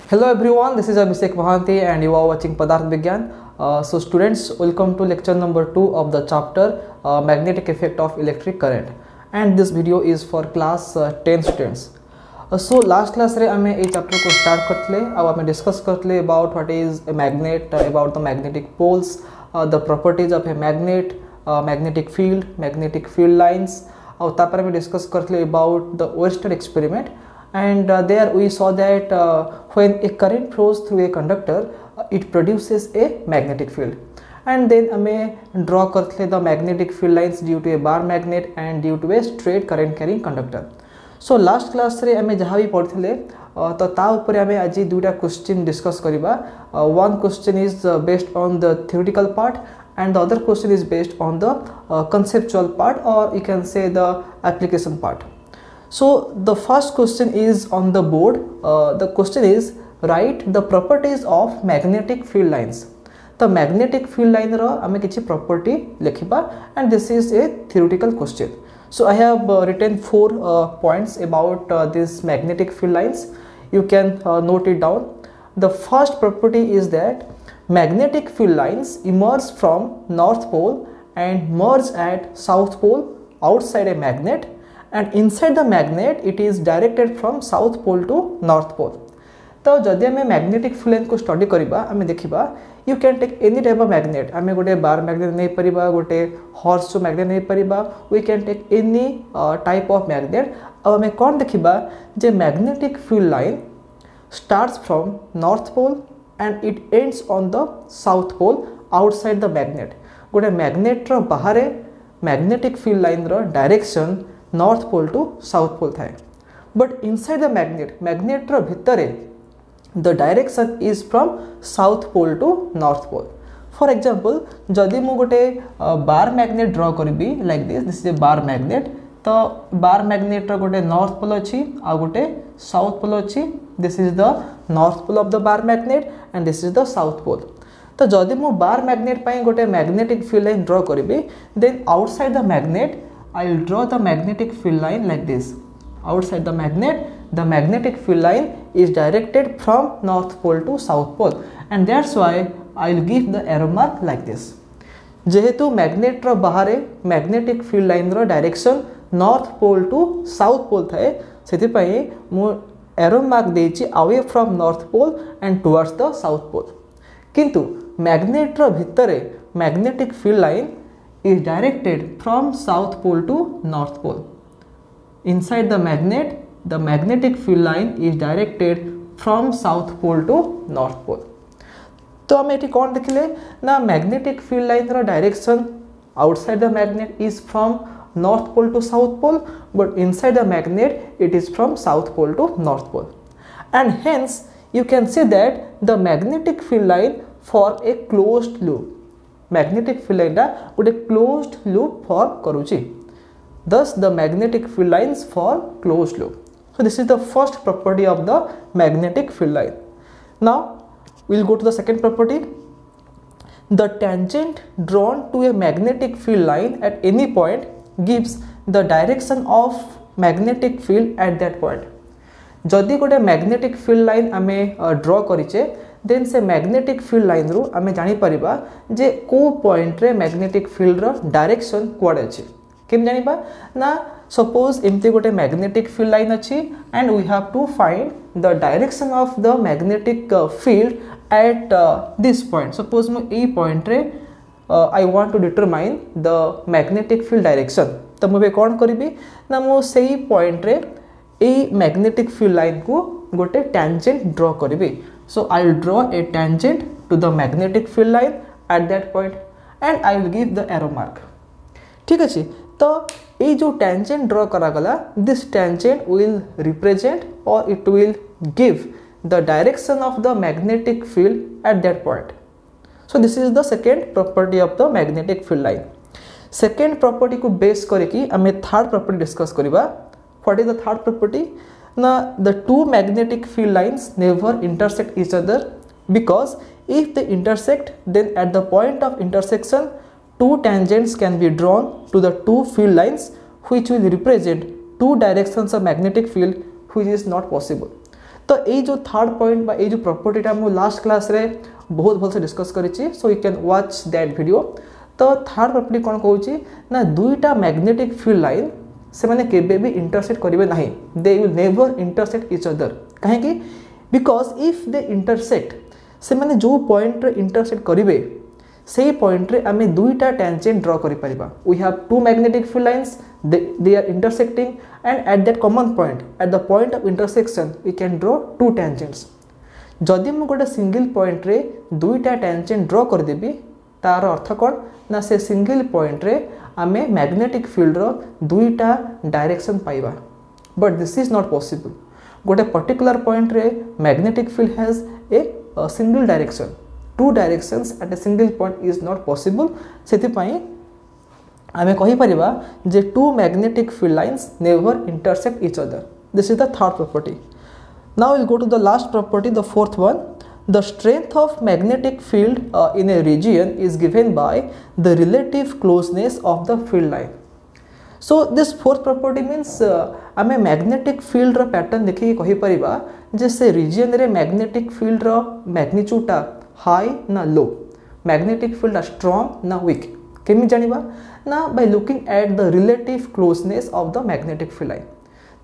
Hello everyone, this is Abhishek Mohanty and you are watching Padarth Vigyan. So students, welcome to lecture number 2 of the chapter Magnetic Effect of Electric Current, and this video is for class 10 students. So last class रे हमें ये chapter को start करते अब हमें discuss करते about what is a magnet, about the magnetic poles, the properties of a magnet, magnetic field lines, और तापर हमें discuss करते about the Oersted experiment. And there we saw that when a current flows through a conductor, it produces a magnetic field. And then हमें draw करते the magnetic field lines due to a bar magnet and due to a straight current carrying conductor. So last class रे हमें जहाँ भी पढ़ते तो ता ऊपर हमें आज दुटा क्वेश्चन डिस्कस करिबा. One question is based on the theoretical part and the other question is based on the conceptual part, or you can say the application part. So the first question is on the board. The question is write the properties of magnetic field lines. The magnetic field line ro ame kichi property lekhiba, and this is a theoretical question. So I have written 4 points about these magnetic field lines. You can note it down. The first property is that magnetic field lines emerge from north pole and merge at south pole outside a magnet, and inside the magnet it is directed from south pole to north pole. तो जदि आम magnetic field line को study करबा आम देखिबा you can take any type of magnet. आम गोटे bar magnet नहीं परिबा, गोटे हॉर्स मैग्नेट नहीं परिबा. We can take any type of magnet. अब आम कौन देखिबा जे magnetic field line starts from north pole and it ends on the south pole outside the magnet. गोटे मैग्नेट रो बाहर मैग्नेटिक फील्ड लाइन रो direction north pole to south pole थाए, बट इनसाइड द मैग्नेट रो भितर the direction is from south pole to north pole. For example, जदि मु गोटे बार मैग्नेट ड्रॉ करी like this is a bar magnet. तो bar magnet रो गोटे north pole अच्छी आ गोटे साउथ पोल अच्छी. This is the north pole of the bar magnet and this is the south pole. तो जदि मु बार मैग्नेट पाई गोटे मैग्नेटिक फील्ड लाइन ड्रॉ करी, then outside the magnet I will draw the magnetic field line like this. Outside the magnetic field line is directed from north pole to south pole, and that's why I will give the arrow mark like this. जेहेतु magnet रो बाहर magnetic field line रो direction north pole to south pole थाए, सेति पई मु arrow mark देछि away from north pole and towards the south pole. किंतु मैग्नेट रो भितरे magnetic field line is directed from south pole to north pole. Inside the magnetic field line is directed from south pole to north pole. तो हम eighty कौन देखिले ना magnetic field line रो direction outside the magnet is from north pole to south pole, but inside the magnet it is from south pole to north pole. And hence you can see that the magnetic field line for a closed loop, magnetic field line टा गोटे closed loop form करूची. Thus the magnetic field lines for closed loop. So this is the first property of the magnetic field line. Now we will go to the second property. The tangent drawn to a magnetic field line at any point gives the direction of magnetic field at that point. जदि गोटे magnetic field line आमे draw करिचे, then say magnetic field line रु आमे जानि परिबा जे को पॉइंट रे मैग्नेटिक फील्ड रो डायरेक्शन कोड अछि. केम जानिबा ना सपोज एमती गोटे मैग्नेटिक फील्ड लाइन अछि and we have to find the direction of the magnetic field at this point. Suppose मु ए पॉइंट रे I want to determine the magnetic field direction. तो मु बे कोन करबी ना मु सेही पॉइंट रे ए मैग्नेटिक फील्ड लाइन को गोटे टेंजेंट ड्रॉ करबी. So I will draw a tangent to the magnetic field line at that point and I will give the arrow mark. ठीक अछि. तो ये जो tangent draw करा गला, this tangent will represent or it will give the direction of the magnetic field at that point. So this is the second property of the magnetic field line. Second property को base करके हमें third property discuss करिबा. What is the third property? Now the two magnetic field lines never intersect each other, because if they intersect, then at the point of intersection two tangents can be drawn to the two field lines which will represent two directions of magnetic field, which is not possible. तो ये जो third point बा जो प्रॉपर्टीटा मु last class रे बहुत भल से डिस्कस करिछि, so you can watch that video. तो थर्ड प्रॉपर्टी कौन कहूँ ना दुईटा मैग्नेटिक फील्ड लाइन से माने केबे भी इंटरसेक्ट करेंगे नहीं, they will never intersect each other. कहीं बिकॉज इफ दे इंटरसेक्ट से माने जो पॉइंट रे इंटरसेक्ट करेंगे से पॉइंट रे आमे दुईटा टेंजेंट ड्रॉ करि परिबा। We have two magnetic field lines, they are intersecting, and at that common point, at the point of intersection, we can draw two tangents. जदि मु गोटे सिंगल पॉइंट रे दुईटा टेंजेंट ड्रॉ कर देबी तार अर्थ कौन ना से सिंगल पॉइंट रे आमे मैग्नेटिक फील्ड रो दुईटा डायरेक्शन पाइबा। But this is not possible. गोटे पर्टिकुलर पॉइंट रे magnetic field has a single direction, two directions at a single point is not possible. सेतिपाई आमे कहि परिबा जे two magnetic field lines never intersect each other. This is the third property. Now we'll go to the last property, the fourth one. The strength of magnetic field in a region is given by the relative closeness of the field line. So this fourth property means आमे magnetic field रो pattern देखि कहि परिबा जे से region रे magnetic field रो magnitude टा high ना low, magnetic field strong ना weak। केमि जानिबा ना by looking at the relative closeness of the magnetic field line।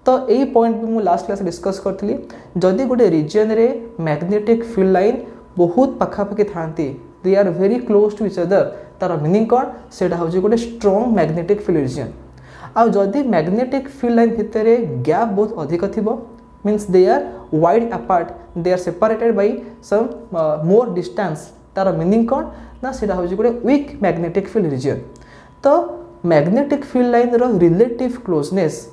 तो यही पॉइंट भी मुझे लास्ट क्लास डिस्कस करी। जदि गोटे रिजन रे मैग्नेटिक फील्ड लाइन बहुत पखापाखि था, they are very close to each other, तार मीनिंग कौन सेटा हूँ गोटे स्ट्रॉन्ग मैग्नेटिक फील्ड रिजन। आ जदि मैग्नेटिक फील्ड लाइन भितर गैप बहुत अधिक थी means they are wide apart, they are separated by some more distance, तार मीनिंग कौन ना सेटा हूँ गोटे वीक मैग्नेटिक फील्ड रिजन। तो मैग्नेटिक फील्ड लाइन रो relative closeness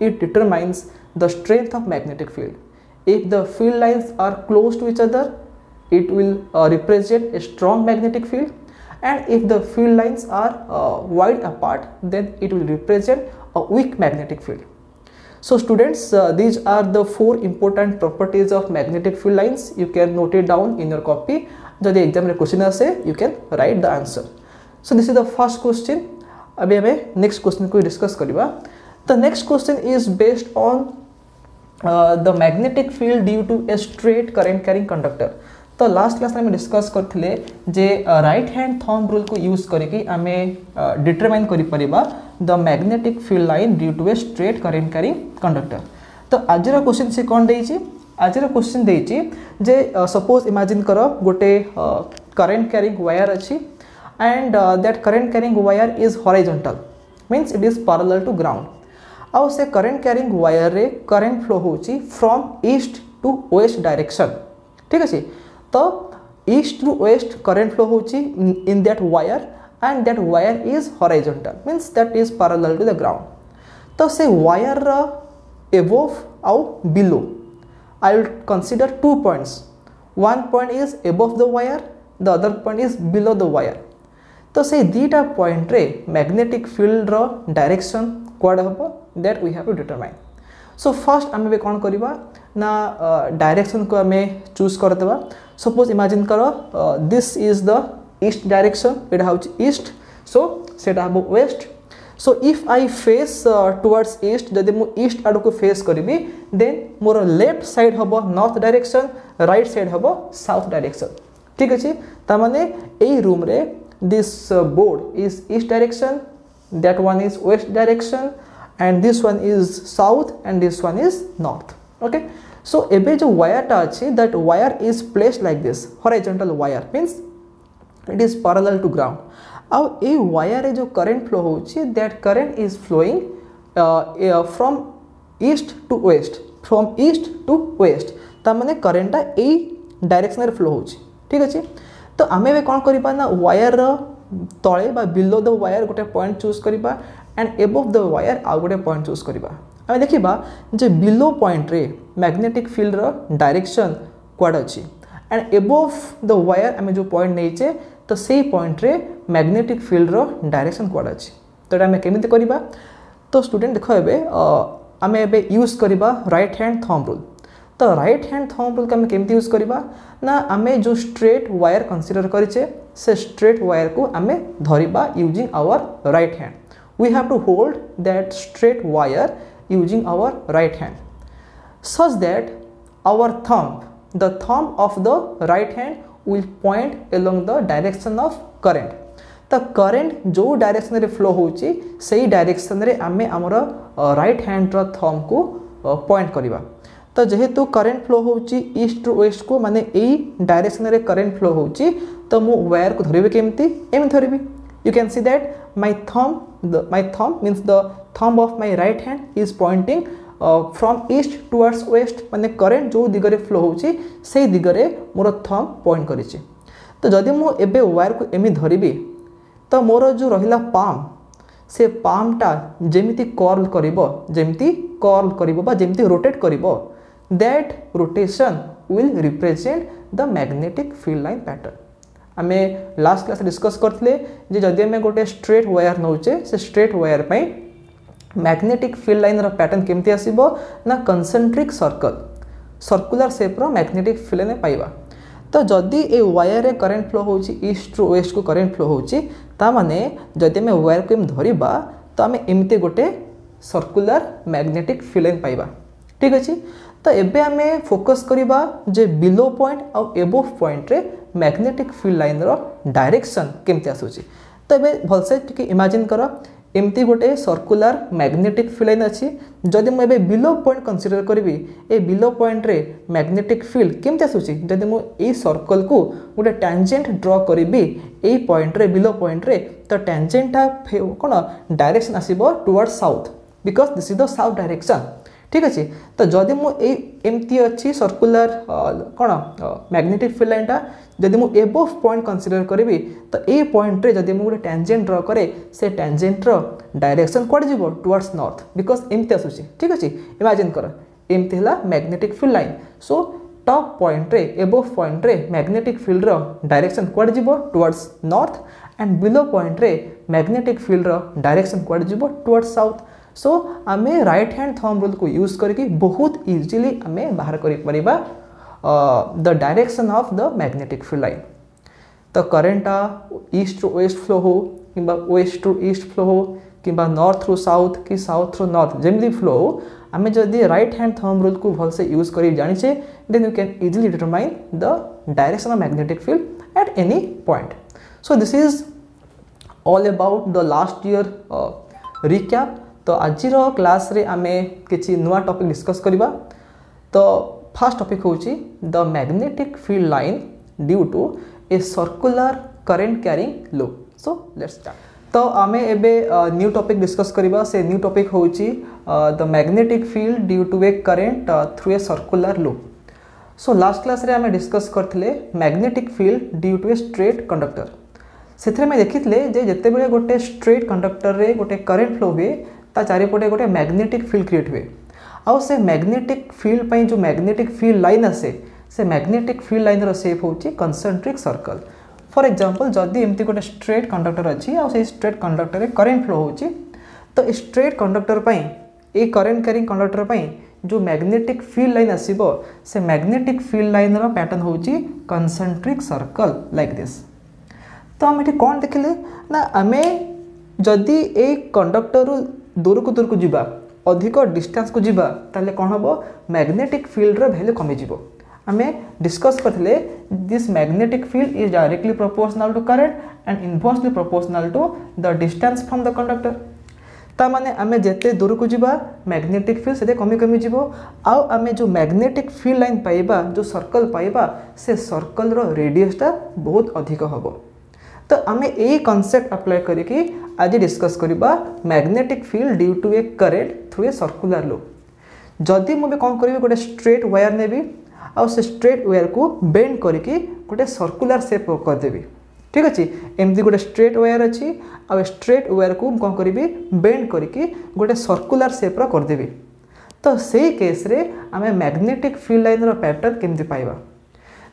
it determines the strength of magnetic field. If the field lines are close to each other, it will represent a strong magnetic field, and if the field lines are wide apart, then it will represent a weak magnetic field. So students, these are the four important properties of magnetic field lines. You can note it down in your copy. If the exam question aase, you can write the answer. So this is the first question. अभी हमें next question को discuss करिबा। The next question is based on the magnetic field due to a straight current carrying conductor. तो last class में discuss करथिले जे right hand thumb rule को use करके आमे डिटरमाइन करि परिबा the magnetic field line due to a straight current carrying conductor. तो आजर क्वेश्चन से कोन देइछि, आजर क्वेश्चन देइछि जे सपोज इमेजिन करो गोटे करंट कैरिंग वायर अछि and that current carrying wire is horizontal, means it is parallel to ground. आउ से करंट कैरिंग वायर रे करंट फ्लो होची from east to west direction. ठीक अछि, तो east to west current flow होची in that wire and that wire is horizontal, means that is parallel to the ground. तो से वायर रा above आउ below I will consider two points, one point is above the wire, the other point is below the wire. तो से दीटा point रे magnetic field रा direction कोड हबो that we have to determine. So first आमे कौन करबा ना डायरेक्शन को आमे चूज कर देबा। सपोज इमेजिन करो this is the east direction, एटा हउच ईस्ट, सो सेटा हबो west. So if I face towards east, जदि मु ईस्ट आड़ को फेस करबी देन मोर लेफ्ट साइड हबो नॉर्थ डायरेक्शन, राइट साइड हबो साउथ डायरेक्शन। ठीक अछि, ता माने एई रूम रे this board is east direction, that one is west direction, and this one is south, and this one is north. Okay, so ebe jo wire ta achi, that wire is placed like this, horizontal wire means it is parallel to ground. Now a wire re jo current flow hochi, that current is flowing from east to west, from east to west, ta mane current ta a direction re flow hochi। ठीक अछि, तो आमे बे कोन करिबा ना wire तळे बा below the wire गोटे point choose करिबा एंड एबव द वायर आ गोटे पॉइंट चूज करिबा। आमे देखिबा जे बिलो पॉइंट रे मैग्नेटिक फील्ड रो डायरेक्शन क्वाड अछि एंड एबव द वायर आमे जो पॉइंट नेइचे तो सेही पॉइंट रे मैग्नेटिक फील्ड रो डायरेक्शन क्वाड अछि। तो आमे केमिति करिबा, तो स्टूडेंट देखो एबे आमे एबे यूज करिबा राइट हैंड थंब रूल। तो राइट हैंड थंब रूल के केमती यूज करबा ना आमे जो स्ट्रेट वायर कंसीडर करिचे से स्ट्रेट वायर को आमे धरिबा using our right hand. We have to hold that straight wire using our right hand such that our thumb, the thumb of the right hand will point along the direction of current. तो current जो direction रे flow होची सही direction रे आमे हमर right hand रो thumb को पॉइंट करबा। तो जेहेतु करंट फ्लो होची ईस्ट टू वेस्ट को माने एई डायरेक्शन रे करंट फ्लो होची तो मु वायर को धरिबे केमती एम धरिबी। You can see that my thumb means the thumb of my right hand is pointing from east towards west माने करंट जो दिगरे फ्लो होची सेही दिगरे मोर थंब पॉइंट करिछि। तो जदि मु एबे वायर को एमि धरिबी तो मोर जो रहिला पाम से पामटा जेमिति कर्ल करिवो बा जेमिति रोटेट करिवो that rotation will represent the magnetic field line pattern. आमे लास्ट क्लास डिस्कस करथिले जे जदि आमे गोटे स्ट्रेट वायर नौचे से स्ट्रेट वायर पई मैग्नेटिक फील्ड लाइन रो पैटर्न केमति आसीबो ना कंसेंट्रिक सर्कुलर शेप रो मैग्नेटिक फील्ड लाइन पाइबा। तो जदि ए वायर रे करंट फ्लो होची ईस्ट टू वेस्ट को करंट फ्लो होची ता माने जदि आमे वायर को एम धरिबा तो आमे एमते गोटे सर्कुलर मैग्नेटिक फील्ड लाइन पाइबा। ठीक अछि। तो एबे आमे फोकस करिबा जे बिलो पॉइंट और एबोव पॉइंट रे मैग्नेटिक फील्ड लाइन रो डायरेक्शन केमति आसुची। तो एबे भलसे टिके इमेजिन करो एमती गोटे सर्कुलर मैग्नेटिक फील्ड लाइन अच्छी जदि मु एबे बिलो पॉइंट कंसीडर करिवि ए बिलो पॉइंट रे मैग्नेटिक फील्ड केमति आसुची जदि मु ए सर्कल को गोटे टैंजेंट ड्रॉ करिवि ए पॉइंट रे बिलो पॉइंट रे तो टैंजेंट कोन डायरेक्शन आसीबो towards south because this is the south direction. ठीक अच्छे। तो जदि मु एमती अच्छी सर्कुलर कौन मैग्नेटिक फील्ड लाइन जदि मु एबोव पॉइंट कंसीडर करी तो ए पॉइंट रे जदि मु गोटे टैंजेंट ड्रॉ करे से टैंजेंट रो डायरेक्शन कोड जीवो टुवर्ड्स नॉर्थ बिकॉज एमती आसुची। ठीक अच्छे। इमेजिन कर एमती हला magnetic field line so top point रे एबोव पॉइंट रे मैग्नेटिक फील्ड रो डायरेक्शन कोड जीवो towards north and below point रे मैग्नेटिक फील्ड रो डायरेक्शन कोड जीवो टुवर्ड्स साउथ। सो आमे राइट हैंड थंब रूल को यूज करके बहुत इजीली आमे बाहर करि परिबा the direction of the magnetic field line. तो current east to west flow हो किंबा वेस्ट टू ईस्ट फ्लो हो किंबा नॉर्थ थ्रू साउथ कि साउथ थ्रू नॉर्थ जेमली फ्लो हो आमे जदि राइट हैंड थंब रूल को भलसे यूज करि जानिछे then you can easily determine the direction of magnetic field at any point. So this is all about the last year recap. तो आज क्लास रे आमे किछि नुआ टॉपिक डिस्कस करिबा। तो फर्स्ट टॉपिक होची the magnetic field line due to a circular current carrying loop. So let's start. तो आमे एबे न्यू टॉपिक डिस्कस करिबा। से न्यू टॉपिक होची the magnetic field due to a current through a circular loop. So last class रे आमे discuss करथिले magnetic field due to a straight conductor. सेथरे में देखिथिले जे जते बेले गोटे स्ट्रेट कंडक्टर रे गोटे करंट फ्लो हुए ता चारिपटे गोटे मैग्नेटिक फील्ड क्रिएट हुए आउ से मैग्नेटिक फील्ड पई जो मैग्नेटिक फील्ड लाइन आसे से मैग्नेटिक फील्ड लाइन रो शेप होची कंसेंट्रिक सर्कल। फॉर एग्जांपल जदि एमती गोटे स्ट्रेट कंडक्टर अच्छी आउ से स्ट्रेट कंडक्टर रे करंट फ्लो होची तो स्ट्रेट कंडक्टर पई ए करंट कैरिंग कंडक्टर पई जो मैग्नेटिक फील्ड लाइन आसीबो से मैग्नेटिक फील्ड लाइन रो पैटर्न होची कंसेंट्रिक सर्कल लाइक दिस। तो हम एठी कोन देखिले ना आमे जदि ए कंडक्टर दूर को जीवा अधिक डिस्टेंस को जीवा ताले कौन हम मैग्नेटिक फील्ड रो वैल्यू कमी जीवो। आमे डिस्कस करथिले this magnetic field is directly proportional to current and inversely proportional to the distance from the conductor. ता माने आमे जेते दूर को जीवा मैग्नेटिक फील्ड सेते कमी कमी जीवो आउ आमे जो मैग्नेटिक फील्ड लाइन पाइबा जो सर्कल पाइबा से सर्कल रो रेडियस ता बहुत अधिक हबो। तो आमे ए कॉन्सेप्ट अप्लाई करके आज डिस्कस करिबा magnetic field due to a current through a circular loop. जदि मु कौन करी गोटे स्ट्रेट वायर नेबी आ से स्ट्रेट वायर को बेंड करके गोटे सर्कुलर शेप कर देबी। ठीक अच्छे। एमती गोटे स्ट्रेट वायर अच्छी आ स्ट्रेट वायर को कौन करी बेंड करके गोटे सर्कुलर शेप कर देबी। तो से केस रे आमे मैग्नेटिक फील्ड लाइन रो पैटर्न केमती पाइबा।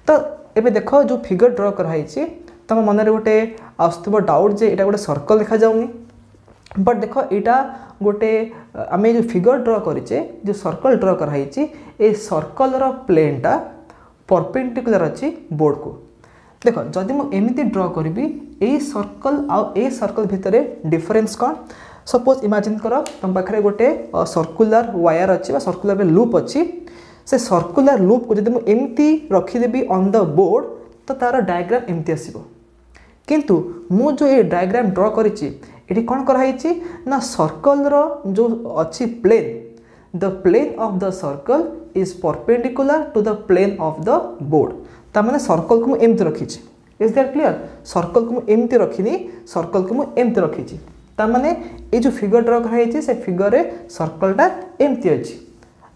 तो एबे देखो जो फिगर ड्रॉ कराई छी तुम मन में गोटे आसुव डाउट जे एटा गोटे सर्कल देखा जाउनी बट देख यहाँ गोटे आम जो फिगर ड्रॉ करें जो सर्कल ड्रॉ कराई ए सर्कल रो प्लेनटा परपेंडिकुलर अच्छी बोर्ड को देख जदि मुझे ड्रॉ करी ए सर्कल आउ ए सर्कल भितर डिफरेन्स कौन सपोज इमेजिन कर तुम पाखे गोटे सर्कुलर वायर अच्छी सर्कुलर लूप अच्छी से सर्कुलर लूप को जब एमती रखीदेवी ऑन द बोर्ड तो तार डायग्राम एमती आसीबो किंतु मु जो ये डायग्राम ड्रॉ करिछि एटी कोन कराइछि ना सर्कल रो जो अच्छी plane the plane of the circle is perpendicular to the plane of the board ता माने सर्कल को मु एमती रखिछि इज दैट क्लियर सर्कल को मु एमती रखिनी सर्कल को मु एमती रखिछि ता माने ए जो फिगर ड्रॉ कराइछि से फिगर रे सर्कलटा एमती अछि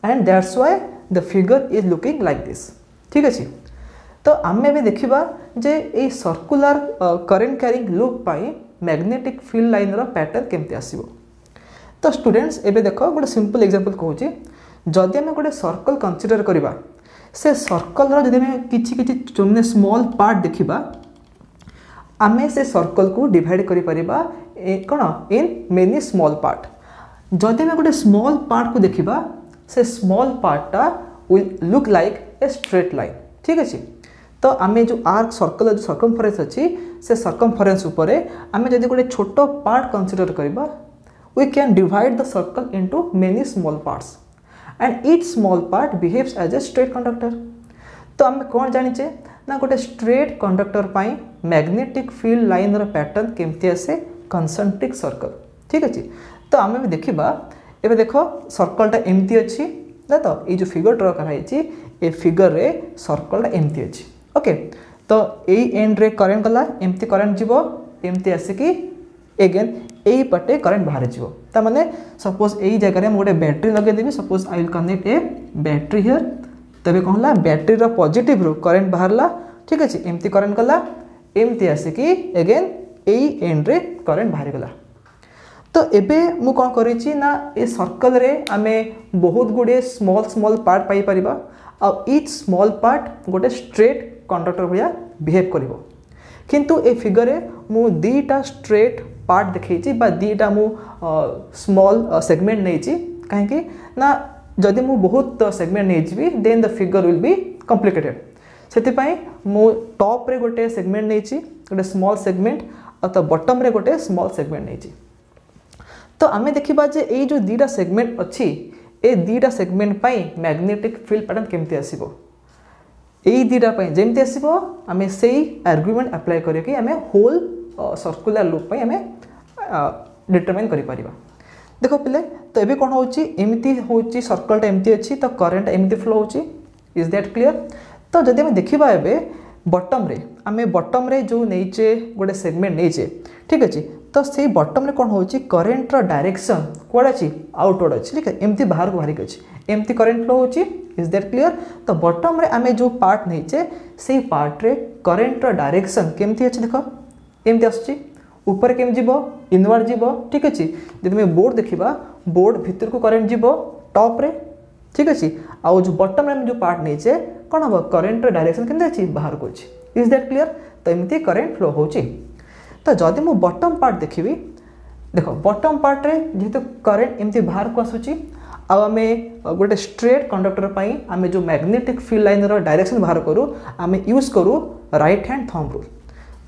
and that's why the figure is looking like this ठीक अछि तो आमे भी देखिबा जे ए सर्कुलर करंट कैरिंग लूप पाई मैग्नेटिक फील्ड लाइन रो पैटर्न केमते आसीबो तो स्टूडेंट्स एबे देखो गोटे सिंपल एग्जांपल कहूची जदि आमे गोटे सर्कल कंसीडर करिबा से सर्कल रो जदि आमे किछि किछि चुन्ने स्मॉल पार्ट देखिबा आमे से सर्कल को डिवाइड करि परिबा कोन इन मेनी स्मॉल पार्ट जदि आमे गोटे स्मॉल पार्ट को देखिबा से स्मॉल पार्टटा will look like a straight line ठीक अछि तो आमे जो आर्क सर्कल जो सर्कमफरेंस अच्छी से सर्कमफरेंस उपरे आमे जदि गोटे छोट पार्ट कंसीडर करिबा we can divide the circle into many small parts and each small part behaves as a straight conductor तो आमे कोन जानिचे ना गोटे स्ट्रेट कंडक्टर पाई मैग्नेटिक फील्ड लाइन रो पैटर्न केमती आसे कंसेंट्रिक सर्कल ठीक अछि तो आमे भी देखिबा एबे देखो सर्कलटा एमती अछि ना तो ए जो फिगर ड्रॉ कराइछि ए फिगर रे सर्कलटा एमती अछि ओके तो यही एंड रे करंट गला एमती करंट जीवो एमती आसिकी एगेन यही पटे करंट बाहर जीवो ता माने सपोज यही जगह रे मोटे बैटरी लगे देबी suppose I will connect A battery here तबे कहला बैटरी रो पॉजिटिव रो करंट बाहरला ठीक अछि एमती करंट गला एमती आसिकी एगेन यही एंड रे करंट बाहर गला तो एबे मु कोन करिछि ना ए सर्कल रे आमे बहुत गुडे स्मॉल स्मॉल पार्ट पाई परिबा आ ईच स्मॉल पार्ट गोटे स्ट्रेट कंडक्टर भया बिहेव करिवो किंतु ए फिगर रे मु दीटा स्ट्रेट पार्ट देखैछि बा दीटा मु स्मॉल सेगमेंट नैछि काहे कि ना जदि मु बहुत सेगमेंट नैछि then the figure will be complicated सेति पई मु टॉप रे गोटे सेगमेंट नैछि गोटे स्मॉल सेगमेंट आ तो बॉटम रे गोटे स्मॉल सेगमेंट नैछि तो आमे देखिबा जे ए जो दीटा सेगमेंट अछि ए दीटा सेगमेंट पाई मैग्नेटिक फील्ड पैटर्न केमती आसीबो ए दीटा पाई जेमती आसीबो आमे सेही आर्गुमेंट अप्लाई करियो कि आमे होल सर्कुलर लूप पाई आमे डिटरमाइन करि परिबा देखो पिले तो एबे कोन होउची एमती होउची सर्कलटा एमती अछि तो करंट एमती फ्लो होउची इज दैट क्लियर तो जदि आमे देखिबा एबे बॉटम रे आमे बॉटम रे जो नेचे गोटे सेगमेंट नेचे ठीक अछि तो से बॉटम रे कोन होउची करंट रो डायरेक्शन कोड अछि आउटवर्ड अछि ठीक है एमती बाहर को बाहर अछि एमती करंट फ्लो होउची इज दैट क्लियर तो बॉटम रे आमे जो पार्ट नेचे से पार्ट रे करंट रो डायरेक्शन केमती अछि देखो एमती आछि ऊपर केम जीवो इनवर्ड जीवो ठीक अछि जदि मे बोर्ड देखिबा बोर्ड भीतर को करंट जीवो टॉप रे ठीक अछि आ जो बॉटम रे जो पार्ट नेचे कोन हो करंट रो डायरेक्शन केमती अछि बाहर को अछि इज दैट क्लियर तो एमती करंट फ्लो होउची तो जदि मु बॉटम पार्ट देखिबी देखो बॉटम पार्ट रे जेहेतु करंट एमती बाहर को आसुची आ आमे गोटे स्ट्रेट कंडक्टर पाई आमे जो मैग्नेटिक फील्ड लाइन रो डायरेक्शन बाहर करू आमे यूज करू राइट हैंड थंब रूल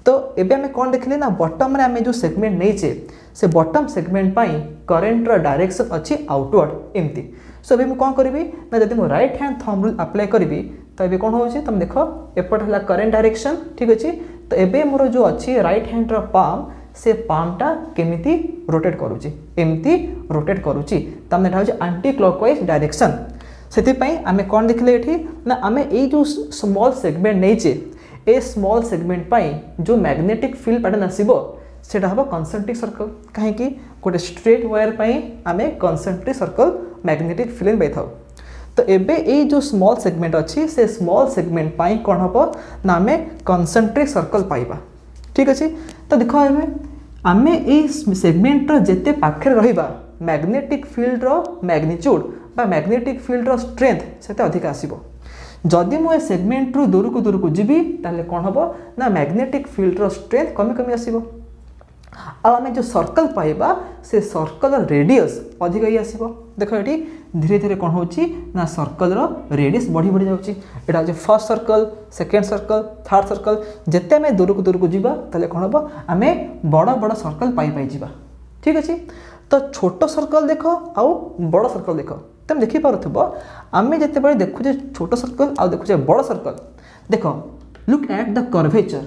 तो एबे आमे कोन देखले ना बॉटम रे आमे जो सेगमेंट नैचे से बॉटम सेगमेंट पाई करंट रो डायरेक्शन अछि आउटवर्ड एमती सो एबे मु कोन करबी ना जदि मु right hand thumb rule apply करबी तो एबे कोन होउची तुम देखो एपट हला करंट डायरेक्शन ठीक अछि तो एबे मोर जो अछि राइट हैंड रो पाम से पामटा केमिति रोटेट करूची एमती रोटेट करूची तमने ढाउची एंटी क्लॉकवाइज डायरेक्शन सेति पई आमे कोन देखले एठी ना आमे ए जो स्मॉल सेगमेंट नैचे ए स्मॉल सेगमेंट पाई जो मैग्नेटिक फील्ड पैटर्न आसीबो सेटा हबो कंसेंट्रिक सर्कल काहे कि गोटे स्ट्रेट वायर पाई आमे कंसेंट्रिक सर्कल मैग्नेटिक फील्ड बैथाउ तो एबे ए जो स्मॉल सेगमेंट अच्छी से स्मॉल सेगमेंट पाई कौन हम ना आमे कंसेंट्रिक सर्कल पाइबा ठीक अच्छे तो देख आमे ए सेगमेंट रो जेते पाखे रहिबा मैग्नेटिक फील्ड रो मैग्नीट्यूड बा मैग्नेटिक फील्ड रो स्ट्रेंथ सेते अधिक आसीबो जदि मु ए सेगमेंट रो दूर को जीवी ताले कौन हम ना मैग्नेटिक फील्ड रो स्ट्रेंथ कमी कमी आसीबो आ आमे जो सर्कल पाइबा से सर्कल रेडियस अधिक ही आसीबो देखो एटी धीरे धीरे कौन होची ना सर्कल रो रेडियस बढ़ी बढ़ी जाउची एटा जे first circle second circle third circle जेते आमे दूर को जीवा ताले कौन हम आमे बड़ बड़ सर्कल पाई जीवा ठीक अछि तो छोटो सर्कल देखो आउ बड़ सर्कल देखो तुम देखि पारुथबो आमे जते बळे देखुजे छोट सर्कल आ देखुजे बड़ सर्कल देखो look at the curvature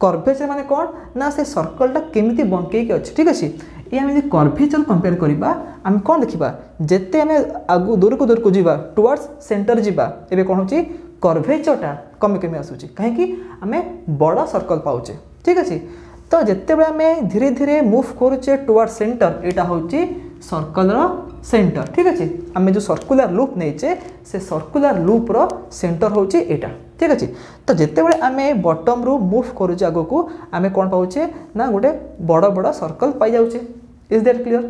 curvature माने कोन ना से सर्कलटा केमिति बंके के अछि ठीक अछि ए आमे कर्वेचर कंपेयर करिबा आमे कोन देखिबा जते आमे आगु दूर को जीवा टुवर्ड्स सेंटर जीवा एबे कोन होची कर्वेचरटा कमी कमी आसुची काहे कि आमे बड़ा सर्कल पाउचे ठीक अछि तो जते बळे आमे धीरे धीरे मूव करूचे टुवर्ड्स सेंटर एटा होची सर्कल रो सेंटर ठीक अछि आमे जो सर्कुलर लूप नेचे से सर्कुलर लूप रो सेंटर होची एटा ठीक अछि तो जते बळे आमे बॉटम रो मूव करूचे आगो को आमे कोन पाउचे ना गोटे बड़ा बड़ा सर्कल पाई जाउचे इज दैट क्लियर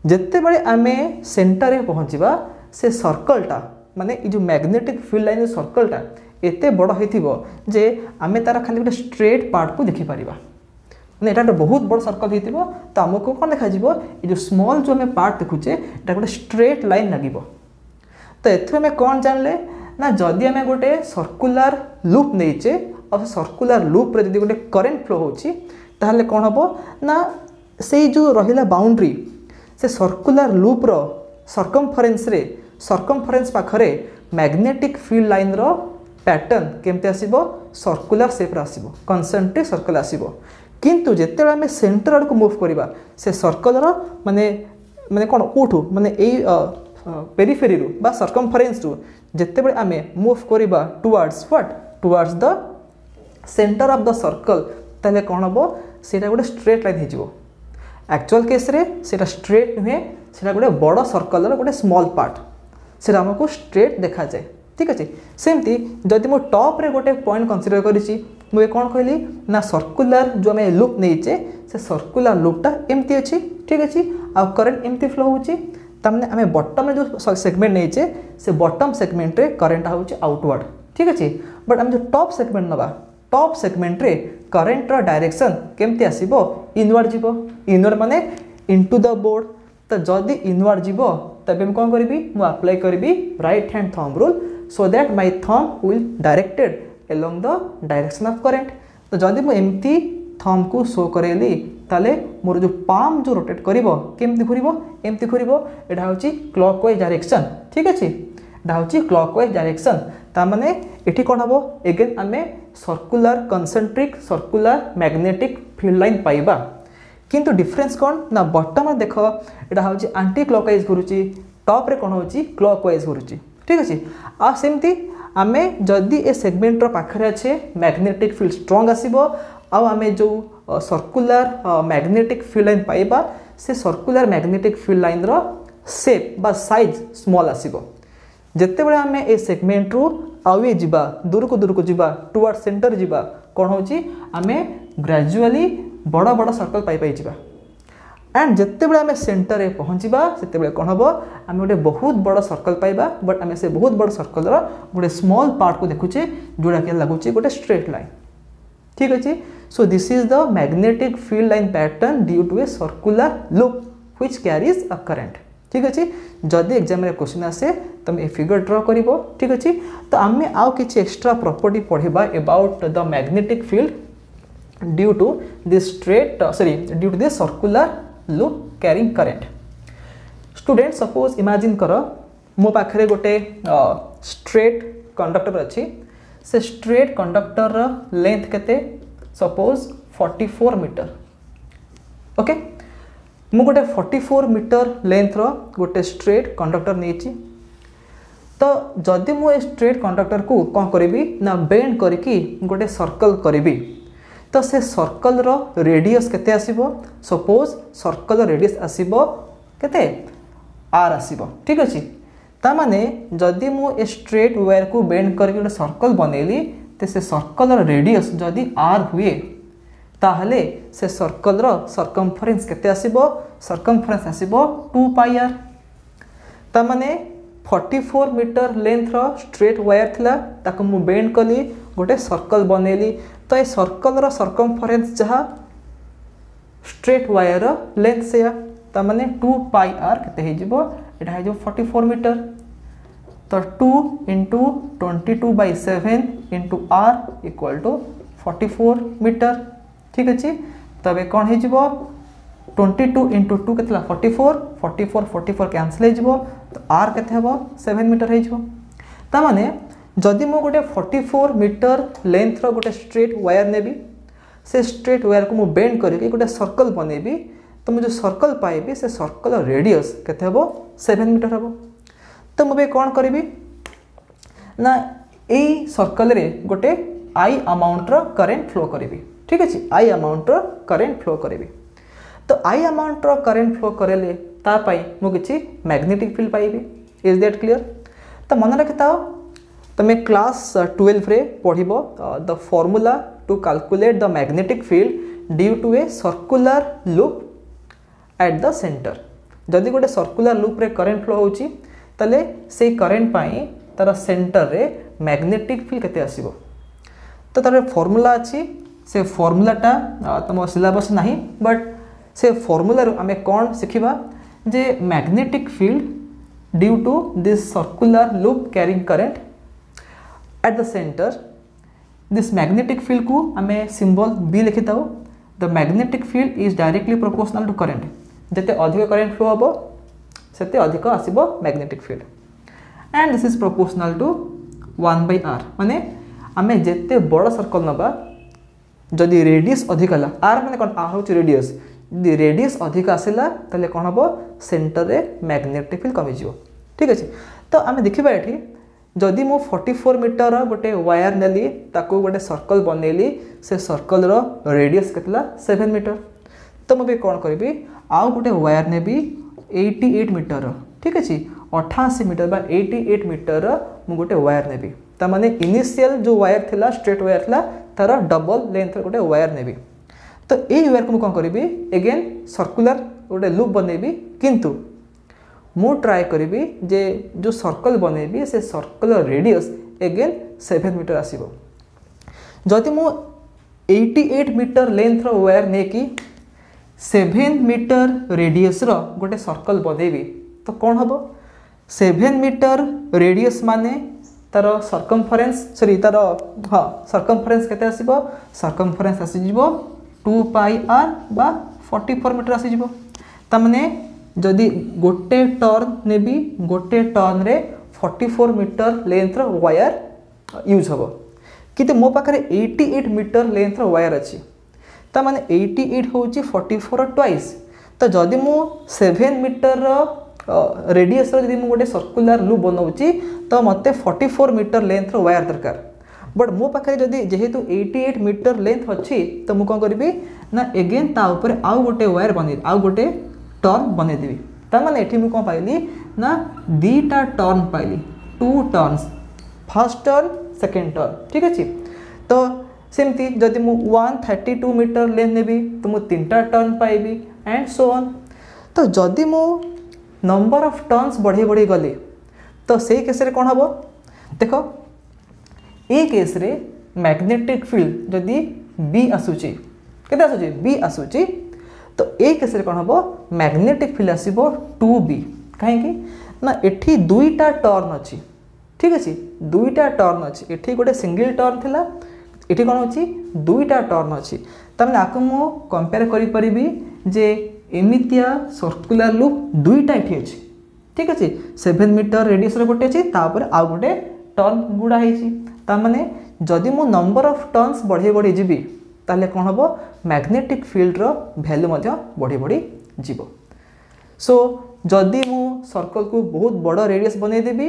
जते बळे आमे सेंटर रे पहुंचीबा से सर्कलटा माने ई जो मैग्नेटिक फील्ड लाइन सर्कलटा एते बड़ हेथिबो जे आमे तारा खाली गोटे स्ट्रेट पार्ट को देखि परिबा माने एटा बहुत बड़ सर्कल हेथिबो तो हमको कोन देखा जिवो ई जो स्मॉल जो हमें पार्ट देखुचे एटा गोटे स्ट्रेट लाइन लागिबो तो एथु हमें कोन जानले ना जदि हमें गोटे सर्कुलर लूप नेचे और सर्कुलर लूप रे जदि गोटे करंट फ्लो होची ताहले कोन हबो ना से जो रहिला बाउंड्री से सर्कुलर लूप रो सर्कमफरेन्स पाखरे मैग्नेटिक फील्ड लाइन रो पैटर्न केमते आसीबो सर्कुलर शेप रे आसीबो कंसेंट्रिक सर्कल आसीबो किंतु जेते हमें सेंटर आड़ को मूव करिबा से सर्कल रो माने माने कोन कोठु माने एई पेरिफेरी रो बा सर्कमफरेन्स रो जेते बळे आमे मूव करिबा towards what towards the centre of the circle ताले कोन हबो सेटा गोटे स्ट्रेट लाइन हेजिवो एक्चुअल केस रे सेटा स्ट्रेट नुहे सेटा गोटे बड़ सर्कल रो गोटे स्मॉल पार्ट सेटा हमको स्ट्रेट देखा जाए ठीक अछि सेमती जदि मो टॉप रे गोटे पॉइंट कंसीडर करिछि मु कोन कहली ना सर्कुलर जो हमें लूप नेचे से सर्कुलर लूपटा एमती अछि ठीक अछि आ करंट एमती फ्लो होछि तमने हमें बॉटम में जो सेगमेंट नेचे से बॉटम सेगमेंट रे करंट होछि आउटवर्ड ठीक अछि बट हम जो टॉप सेगमेंट नबा टॉप सेगमेंट रे करंट रो डायरेक्शन केमती आसीबो इनवर्ड माने इनटू द बोर्ड तो जदि इनवर्ड जीवो तबे हम कोन करबी मु अप्लाई करबी right hand thumb rule so that my thumb will directed along the direction of current तो जदि मु एमती थंब को शो करेली ताले मोर जो पाम जो रोटेट करिवो केमती घुरिवो एमती घुरिवो एटा होची क्लॉकवाइज डायरेक्शन ठीक अछि एटा होची क्लॉकवाइज डायरेक्शन ता माने एठी कोन हबो अगेन हमें circular concentric circular magnetic field line पाइबा किंतु डिफरेंस कोन ना बॉटम में देखो एटा होची एंटी क्लॉकवाइज घुरुची टॉप रे कोन होची क्लॉकवाइज घुरुची ठीक अछि आ सेमती आमे जदि ए सेगमेंट रो पाखरे अच्छे मैग्नेटिक फील्ड स्ट्रांग आसीबो आ आमे जो सर्कुलर मैग्नेटिक फील्ड लाइन पाइबा से सर्कुलर मैग्नेटिक फील्ड लाइन रो शेप बा साइज स्मॉल आसीबो जत्ते बेले आमे ए सेगमेंट रो आवे जिबा दूर को जिबा टुवर्ड सेंटर जिबा कोन होची आमे ग्रेजुअली बड़ा बड़ा सर्कल पाई जिबा एंड जिते बड़े आम सेंटर रे पहुँचवा से कौन हम आम गोटे बहुत बड़ सर्कल पाइबा बट आम से बहुत बड़ सर्कल गोटे स्मॉल पार्ट को देखुचे जोड़ा कि लगुच गोटे स्ट्रेट लाइन ठीक अच्छे so this is the magnetic field line pattern due to a circular loop which carries a current ठीक अच्छे जदि एग्जाम रे क्वेश्चन आसे तुम ए फिगर ड्रॉ करिवो ठीक अच्छे तो आम आउ किछि एक्स्ट्रा प्रॉपर्टी पढ़िबा about the magnetic field due to this due to this circular loop carrying current student suppose imagine कर मो पाखरे गोटे स्ट्रेट कंडक्टर अच्छी से स्ट्रेट कंडक्टर लेंथ केते सपोज 44 मीटर ओके मु गोटे 44 मीटर लेंथ रो गोटे स्ट्रेट कंडक्टर नहीं तो जदि मु स्ट्रेट कंडक्टर को कौन करी ना बेंड करके गोटे सर्कल करी तो से सर्कल रो रेडियस केते आसीबो सपोज सर्कल रेडियस आसीबो केते आर आसीबो ठीक अछि ता माने जदि मु ए स्ट्रेट वायर को बेंड करके गोटे सर्कल बनेली ते से सर्कल रो रेडियस जदि आर हुए ताहले से सर्कल रो सर्कमफरेन्स केते आसीबो सर्कमफरेन्स आसीबो 2 पाई आर ता माने 44 मीटर लेंथ रो स्ट्रेट वायर थिला ताको मु बेंड कली गोटे सर्कल बनेली तो ये सर्कल रो सर्कमफरेन्स जहाँ स्ट्रेट वायर लेंथ से ता माने 2 पाई आर केते हे जिवो एटा हे जो 44 मीटर तो 2 into 22/7 into r equal to 44 metre ठीक अछि तबे कोन हे जिवो 22 into 2 केतला 44 44 44 कैंसिल हे जिवो तो आर केते हेबो 7 मीटर हे जो ता माने जदि मो गोटे 44 मीटर लेंथ रो गोटे स्ट्रेट वायर नेबी से स्ट्रेट वायर को मु बेंड करके गोटे सर्कल बनेबी तो मुझे सर्कल पाइबी से सर्कल रेडियस केते हेबो 7 मीटर हेबो तो मुझे कौन करी ना यही सर्कल रे गोटे आई अमाउंट रो करेंट फ्लो करी ठीक अच्छे आई अमाउंट रो करेंट फ्लो करी तो आई अमाउंट रो करेंट फ्लो करेले तापाई मु किछि मैग्नेटिक फील्ड पाइबी इज दैट क्लियर तो मन रखिता तुम्हें क्लास 12 रे पढ़िबो the formula to calculate the magnetic field due to a circular loop at the centre जदि गोटे सर्कुलर लूप रे करंट फ्लो होची तले से करंट पाई तार सेंटर रे मैग्नेटिक फील्ड केते आसीबो तो तार फॉर्मूला अछि से फॉर्मूलाटा तुम सिलेबस नाही बट से फॉर्मूला रो आमे कोन सिखिबा जे magnetic field due to this circular loop carrying current at the centre this magnetic field को आमे सिंबल बी लिखि ताऊ the magnetic field is directly proportional to current जते अधिक करंट फ्लो हबो सेते अधिक आसीबो magnetic field and this is proportional to 1/r माने आमे जते बड़ सर्कल नबा जदि रेडियस अधिक हला r माने कोन r होची रेडियस यदि रेडियस अधिक आसिला तले कोन हबो सेंटर रे मैग्नेटिक फील्ड कमी जिवो ठीक अछि तो आमे देखिबा एठी जदि मो 44 मीटर गोटे वायर नेली ताको गोटे सर्कल बनेली से सर्कल रो रेडियस केतला 7 मीटर तो मुझे कौन करी आउ गोटे वायर नेबी 88 मीटर ठीक अच्छे 88 मीटर बा 88 मीटर मु गोटे वायर नेबी ता माने इनिशियल जो वायर थिला स्ट्रेट वायर थिला तार डबल लेंथ गोटे वायर नेबी तो ये वायर को मु कौन करी अगेन सर्कुलर गोटे लूप बनेबी किंतु मु ट्राए करी जे जो सर्कल बनेबी से सर्कल रेडियस अगेन 7 मीटर आसीबो जदि मु 88 मीटर लेंथ रो वायर ने की 7 मीटर रेडियस रो गोटे सर्कल बनेबी तो कौन हबो 7 मीटर रेडियस माने तार सर्कमफरेंस सॉरी तार हाँ सर्कमफरेंस केते आसीबो सर्कमफरेंस आसी जिवो 2πr बा 44 मीटर आसी जिवो ता माने जदि गोटे टर्न नेबी गोटे टर्न रे 44 मीटर लेंथ रो वायर यूज हबो किते मो पाखरे 88 मीटर लेंथ रो वायर अछि ता माने 88 होची 44 ट्वाइस तो जदि मु 7 मीटर रो रेडियस रो जदि मु गोटे सर्कुलर लूप बनौची तो मते 44 मीटर लेंथ रो वायर दरकार बट मो पाखरे जदि जेहेतु 88 मीटर लेंथ अछि तो मु कोन करबी ना अगेन ता ऊपर आउ गोटे वायर बने आउ गोटे टर्न बने देबी ता माने एठी मु कोन पाइली ना दीटा टर्न पाइली 2 turns first turn second turn ठीक अछि तो सेमती जदि मु 132 मीटर लेंथ नेबी तो मु तीनटा टर्न पाइबी एंड सो ऑन तो जदि मु नंबर ऑफ टर्न्स बढ़े बढ़े गले तो से केस रे कोन हबो देखो ए केस रे मैग्नेटिक फील्ड जदि बी आसुची केते आसुची बी आसुची तो ए केस रे कोन हबो मैग्नेटिक फील्ड आसीबो 2b काहे कि ना एठी दुईटा टर्न अछि ठीक अछि दुईटा टर्न अछि एठी गोटे सिंगल टर्न थिला एठी कोन अछि दुईटा टर्न अछि तमने आकु मु कंपेयर करि परिबी जे एमितिया सर्कुलर लूप दुईटा एठी अछि ठीक अछि 7 मीटर रेडियस रे गोटे अछि तापर आ गोटे टर्न गुडा हेछि ता माने जदि मु नंबर ऑफ टर्न्स बढ़े बढ़े जिबी ताले कोन हबो मैग्नेटिक फील्ड रो वैल्यू मध्य बढ़ी बढ़ी जीवो सो जदि मु सर्कल को बहुत बड़ रेडियस बने देबी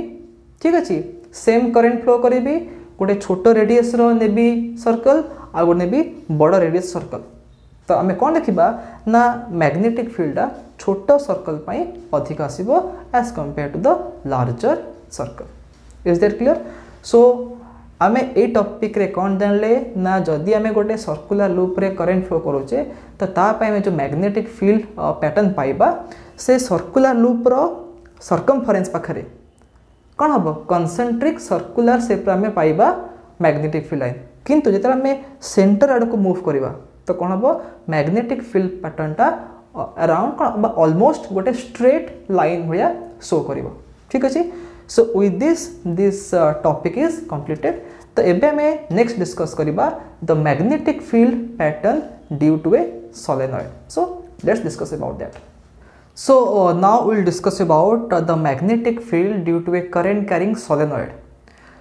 ठीक अछि सेम करंट फ्लो करेबी गोटे छोट रेडियस रो नेबी सर्कल आ गोटे नेबी बड़ रेडियस सर्कल तो आमे कोन देखिबा ना मैग्नेटिक फील्ड छोट सर्कल पई अधिक आसीबो as compare to the larger circle is that clear so आमे ए टॉपिक रे कोन जानले ना जदि आमे गोटे सर्कुलर लूप रे करंट फ्लो करूचे तो ता पई में जो मैग्नेटिक फील्ड पैटर्न पाइबा से सर्कुलर लूप रो सर्कमफरेंस पाखरे कोन हबो कंसेंट्रिक सर्कुलर शेप रे आमे पाइबा मैग्नेटिक फील्ड लाइन किंतु जेतरा आमे सेंटर आड़ को मूव करबा तो कोन हबो मैग्नेटिक फील्ड पैटर्न ता अराउंड कोन ऑलमोस्ट गोटे स्ट्रेट लाइन होया शो करबो ठीक अछि So with this topic is completed. तो एबे में next discuss करिबा the magnetic field pattern due to a solenoid. So let's discuss about that. So now we will discuss about the magnetic field due to a current carrying solenoid.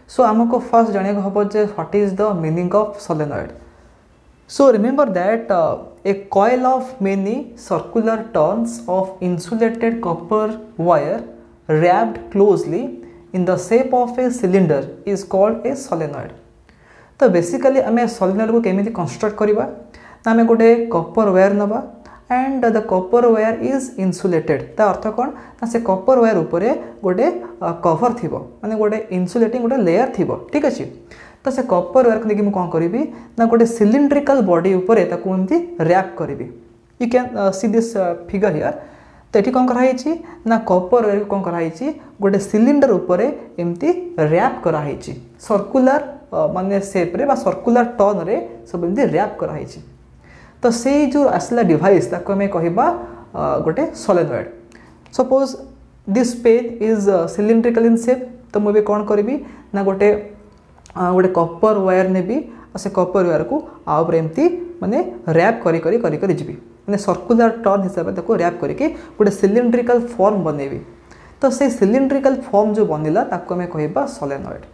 So आमको first जाने को हबो जे what is the meaning of solenoid. So remember that a coil of many circular turns of insulated copper wire wrapped closely in the shape of a cylinder is called a solenoid. तो basically आम solenoid को केमिति construct करिबा ना आम गोटे copper wire नबा and the copper wire is insulated ता अर्थ कौन ना से कपर वायर उपरे गोटे कवर थिबो माने गोटे इन्सुलेटिंग गोटे लेयर थिबो ठीक अछि तो से कपर वायर को देखि मु कोन करिवि ना गोटे सिलिंड्रिकल बॉडी उपरे ताकू एमती रैप करिवि you can see this figure here तो एठी कोन करा हिची ना कपर वायर कोन करा हिची गोटे सिलिंडर उपरे एमती रैप करा हिची सर्कुलर माने शेप रे बा सर्कुलर टर्न रे सब एमती रैप करा हिची तो से जो आसला डिवाइस ताको हमें कहबा गोटे solenoid suppose this pen is cylindrical in shape तो मुझे कौन करी ना गोटे गोटे कपर वायर नेबी से कपर वायर को आउपर एमती माने रैप करी करी करी करी जीवी माने सर्कुलर टर्न हिसाब से रैप करके गोटे सिलिंड्रिकल फॉर्म बनेबी तो से सिलिंड्रिकल फॉर्म जो बनिला ताको हमें कहबा सोलेनॉइड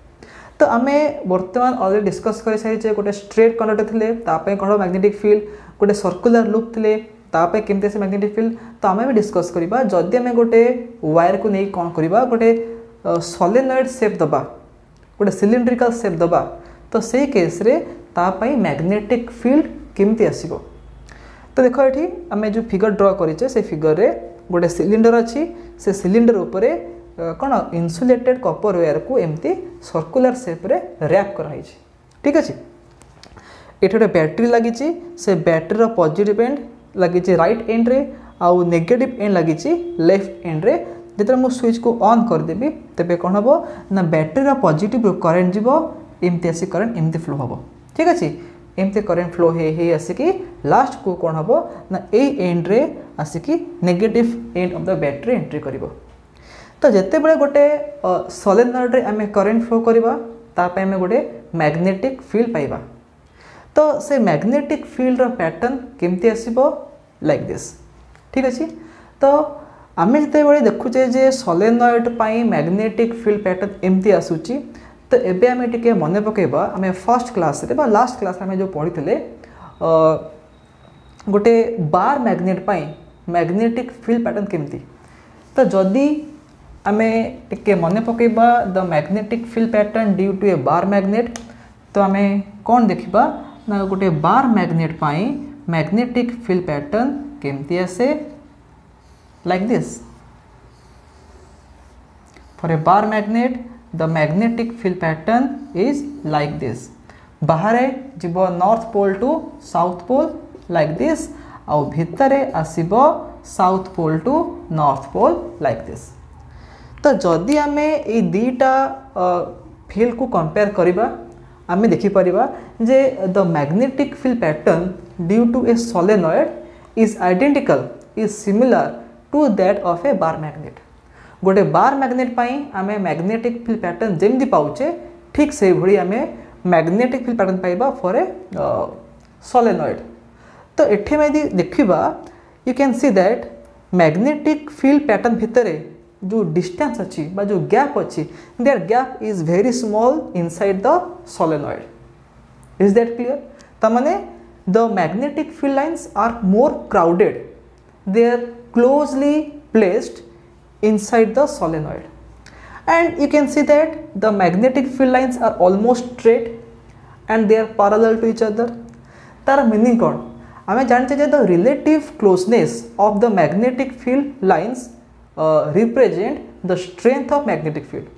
तो आमे वर्तमान ऑलरेडी डिस्कस कर सारी गोटे स्ट्रेट कंडक्टर थिले तापे कौन मैग्नेटिक फील्ड गोटे सर्कुलर लूप थिले तापे केमते से मैग्नेटिक फील्ड तो आमे भी डिस्कस करिबा जदि आमे गोटे वायर को नहीं कौन करिबा गोटे सोलेनॉइड शेप दबा गोटे सिलिंड्रिकल शेप दबा तो से केस रे तापई मैग्नेटिक फील्ड केमते आसीबो तो देखो एठी आमे जो फिगर ड्रा करिचे से फिगर रे गोटे सिलिंडर अछि से सिलिंडर ऊपर कौन इन्सुलेटेड कपर वायर को एमती सर्कुलर शेप रे रैप कराई ठीक अच्छे ये गोटे बैटेरी लगी से बैटेरी पॉजिटिव एंड लगी राइट एंड रे आउ नेगेटिव एंड लगी लेफ्ट एंड रे जिते मुझे स्विच को ऑन करदेवी तेरे कौन हम ना बैटेरी पॉजिटिव करंट जीव एमती आसी करंट एमती फ्लो हम ठीक अच्छे एमती करंट फ्लो हे आसिकी लास्ट को कौन हम ना ए एंड रे आसिकी negative end of the battery entry करिवो तो जिते बड़े गोटे सोलेनॉइड रे आमे करंट फ्लो करबा तापे आमे गोटे मैग्नेटिक फील्ड पाइबा तो से मैग्नेटिक फील्ड रो पैटर्न केमती आसीबो लाइक दिस ठीक अछि तो आमे जिते बड़े देखुचे जे सोलेनॉइड पाई मैग्नेटिक फील्ड पैटर्न एमती आसुची तो एबे आमे टिके मने पकेबा आमे फर्स्ट क्लास रे बा लास्ट क्लास आमे जो पढितले गोटे बार मैग्नेट पाई मैग्नेटिक फील्ड पैटर्न केमती तो जदी आमे टिके मने पकेबा the magnetic field pattern due to a bar magnet तो आमे कौन देखिबा ना गोटे बार मैग्नेट पाई मैग्नेटिक फील्ड पैटर्न केमती आसे like this for a bar magnet the magnetic field pattern is like this बाहर जीव north pole to south pole like this आउ भितरे आसीबो south pole to north pole like this तो जदि आमे ए दीटा फील्ड को कंपेयर करिबा आमे देखि परिबा जे the magnetic field pattern due to a solenoid is identical is similar to that of a bar magnet गोटे बार मैग्नेट पाई आमे मैग्नेटिक फील्ड पैटर्न जेमदी पाउचे ठीक से भली आमे मैग्नेटिक फील्ड पैटर्न पाइबा फॉर ए सोलेनॉइड तो एठी में देखिबा you can see that magnetic field pattern भितरे जो डिस्टेंस अच्छी जो गैप अच्छी there gap is very small inside the solenoid is that clear तमाने the magnetic field lines are more crowded they are closely placed inside the solenoid and you can see that the magnetic field lines are almost straight and they are parallel to each other तार meaning कौन आम जानते the relative closeness of the magnetic field lines represent the strength of magnetic field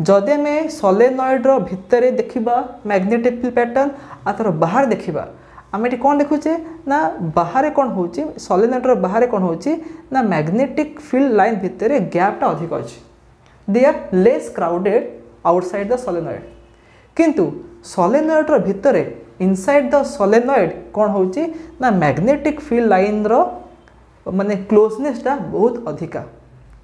जदि आम solenoid रो भितरे देखिबा magnetic field pattern आ तार बाहर देखिबा आम ये कौन देखुचे ना बाहर कौन हो सोलेनॉइड रो बाहर कौन हो ना मैग्नेटिक फील्ड लाइन भितर गैपटा अधिक अच्छी they are less crowded outside the solenoid किंतु सोलेनॉइड रो भितर इनसाइड द सोलेनॉइड कौन हो ना मैग्नेटिक फील्ड लाइन रो माने क्लोजनेसटा बहुत अधिका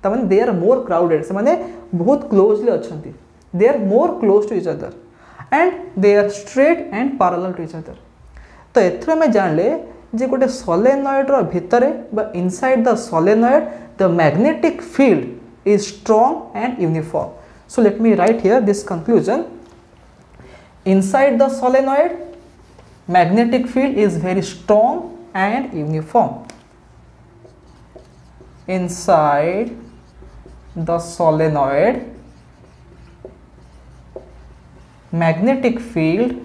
तमाने दे आर मोर क्राउडेड से माने बहुत क्लोजली अच्छी they are more close to each other and they are straight and parallel to each other तो एथर में जानले जे गोटे सोलेनॉइड रो भितरे बा inside the solenoid the magnetic field is strong and uniform. So let me write here this conclusion. Inside the solenoid, magnetic field is very strong and uniform. Inside the solenoid, magnetic field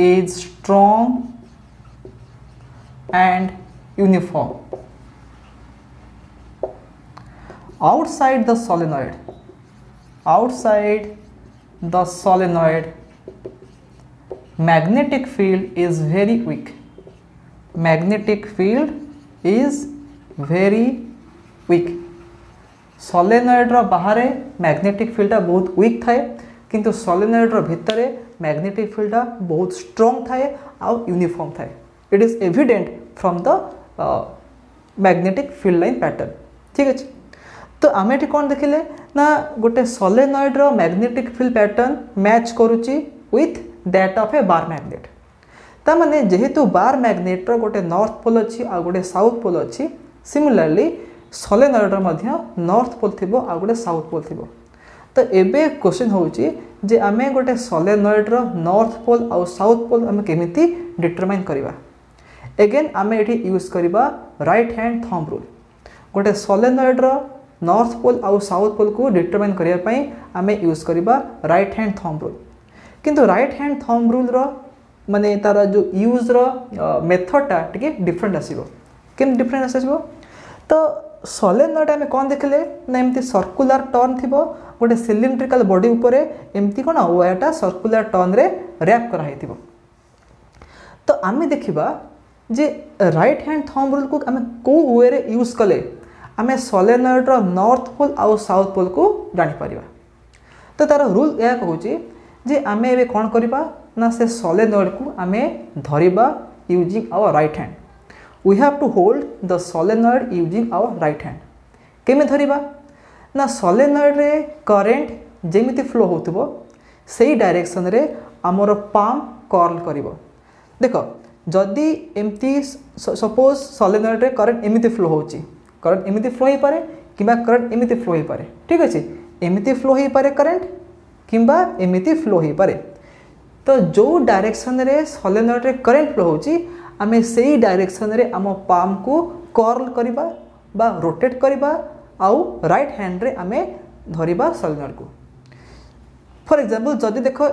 is strong and uniform. Outside the solenoid, magnetic field is very weak. Magnetic field is very weak. Solenoid रो बाहर magnetic फील्डा बहुत week थाए किंतु solenoid रो भितर magnetic फील्डा बहुत strong थाए आउ यूनिफॉर्म थाए. It is evident from the magnetic field line pattern. ठीक अच्छे. तो आम ये कौन देखिले ना गोटे सोलेनॉइड रो मैग्नेटिक फील्ड पैटर्न मैच करुच्ची with that of a bar magnet. ता माने जेहेतु बार मैग्नेट रो गोटे नॉर्थ पोल अच्छी आ गोटे साउथ पोल अच्छी, सिमिलरली सोलेनॉइड रो मध्य नॉर्थ पोल थिबो आ गोटे साउथ पोल थिबो. तो एबे क्वेश्चन होउची जे आमे गोटे सोलेनॉइड रो नॉर्थ पोल आ साउथ पोल आमे केमिति डिटरमाइन करिवा. अगेन आमे एठी यूज करिवा राइट हैंड थंब रूल. गोटे सोलेनॉइड रो नॉर्थ पोल आउ साउथ पोल को डिटरमाइन करिया पई आमे यूज करिबा राइट हैंड थंब रूल. किंतु राइट हैंड थंब रूल रो माने तार जो यूज रो मेथडटा टिके डिफरेंट आसीबो. केम डिफरेंट आसीबो तो सोलेनॉइड आमे कोन देखले ना एमती सर्कुलर टर्न थिबो गोटे सिलिंड्रिकल बॉडी ऊपर एमती कोन वायरटा सर्कुलर टर्न रे रैप करा हेतिबो. तो आमे देखिबा जे राइट हैंड थंब रूल को आमे को वे रे यूज कले आमे सोलेनॉइड रो नॉर्थ पोल आउ साउथ पोल को जानि परिबा. तो तार रूल या कहूची जे आमे एबे कोन करिबा ना से सोलेनॉइड को आमे धरिबा using our right hand. We have to hold the solenoid using our right hand. केमे धरिबा ना सोलेनॉइड रे करंट जेमिति फ्लो होतबो सेही डायरेक्शन रे हमर पाम कर्ल करिवो. देखो जदि एमती सपोज सोलेनॉइड रे करंट एमिति फ्लो होची, करंट एमिति फ्लो ही पारे किबा करंट एमिति फ्लो ही पारे. ठीक अछि. एमिति फ्लो ही पारे करंट किबा एमिति फ्लो ही पारे. तो जो डायरेक्शन रे सोलेनॉइड रे करंट फ्लो होची आमे सेही डायरेक्शन रे आम पाम को कर्ल करिबा बा रोटेट करिबा आउ राइट हैंड रे आमे धरिबा सोलेनॉइड को. फॉर एग्जांपल जदि देखो